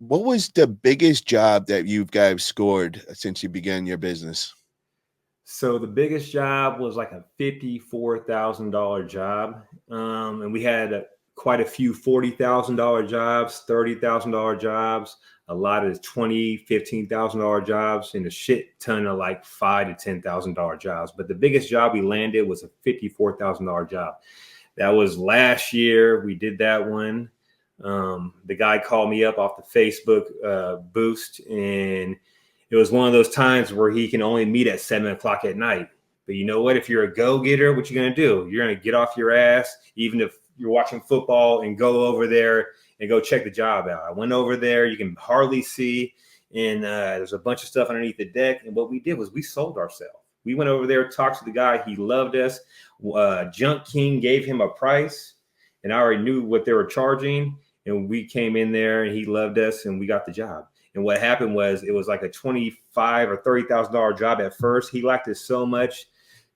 What was the biggest job that you guys scored since you began your business? So the biggest job was like a $54,000 job. And we had quite a few $40,000 jobs, $30,000 jobs, a lot of $15,000 jobs, and a shit ton of like $5,000 to $10,000 jobs. But the biggest job we landed was a $54,000 job. That was last year. We did that one. The guy called me up off the Facebook boost, and it was one of those times where he can only meet at 7 o'clock at night. But you know what? If you're a go-getter, what you're going to do? You're going to get off your ass, even if you're watching football, and go over there and go check the job out. I went over there. You can hardly see. And there's a bunch of stuff underneath the deck. And what we did was we sold ourselves. We went over there, talked to the guy. He loved us. Junk King gave him a price, and I already knew what they were charging. And we came in there, and he loved us, and we got the job. And what happened was it was like a $25,000 or $30,000 job at first. He liked it so much,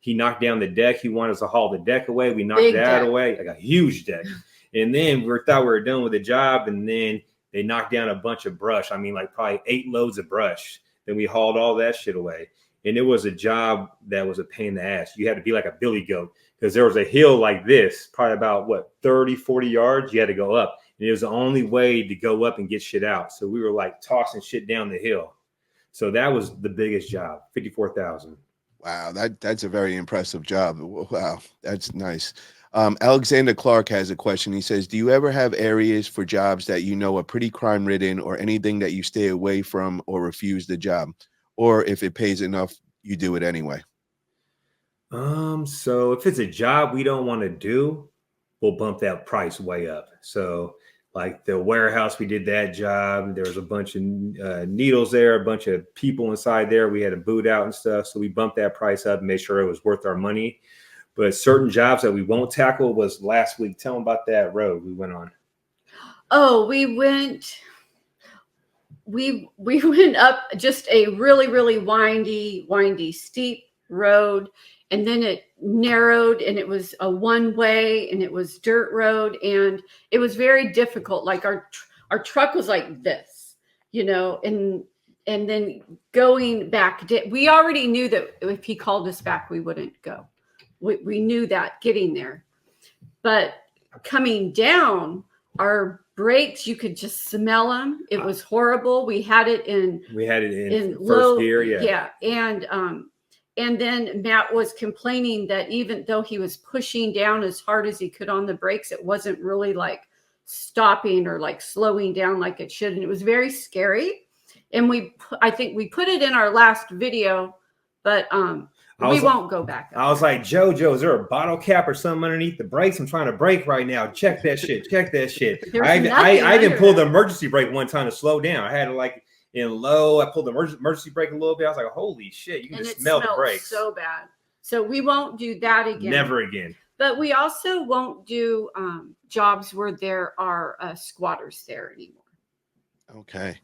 he knocked down the deck. He wanted us to haul the deck away. We knocked that away, like a huge deck. And then we thought we were done with the job, and then they knocked down a bunch of brush. I mean, like probably 8 loads of brush. Then we hauled all that shit away. And it was a job that was a pain in the ass. You had to be like a billy goat because there was a hill like this, probably about 30, 40 yards. You had to go up. And it was the only way to go up and get shit out. So we were like tossing shit down the hill. So that was the biggest job, 54,000. Wow, that's a very impressive job. Wow, that's nice. Alexander Clark has a question. He says, do you ever have areas for jobs that you know are pretty crime ridden, or anything that you stay away from or refuse the job? Or if it pays enough, you do it anyway? So if it's a job we don't want to do, we'll bump that price way up. So like the warehouse, we did that job. There was a bunch of needles there, a bunch of people inside there. We had to boot out and stuff. So we bumped that price up and made sure it was worth our money. But certain jobs that we won't tackle was last week. Tell them about that road we went on. Oh, we went up just a really windy, steep road, and then it narrowed, and it was a one-way, and it was dirt road, and it was very difficult. Like our truck was like this, and then going back, we already knew that if he called us back, we wouldn't go. We knew that getting there, but coming down, our brakes, you could just smell them. It was horrible. We had it in first low gear. Yeah. And then Matt was complaining that even though he was pushing down as hard as he could on the brakes, it wasn't really like stopping or like slowing down like it should. And it was very scary. And I think we put it in our last video, but we won't go back. I was like, Jojo, is there a bottle cap or something underneath the brakes? I'm trying to brake right now. Check that shit. I even pulled the emergency brake one time to slow down. I had it like in low. I pulled the emergency brake a little bit. I was like, holy shit, you can just smell the brakes. So bad. So we won't do that again. Never again. But we also won't do jobs where there are squatters there anymore. Okay.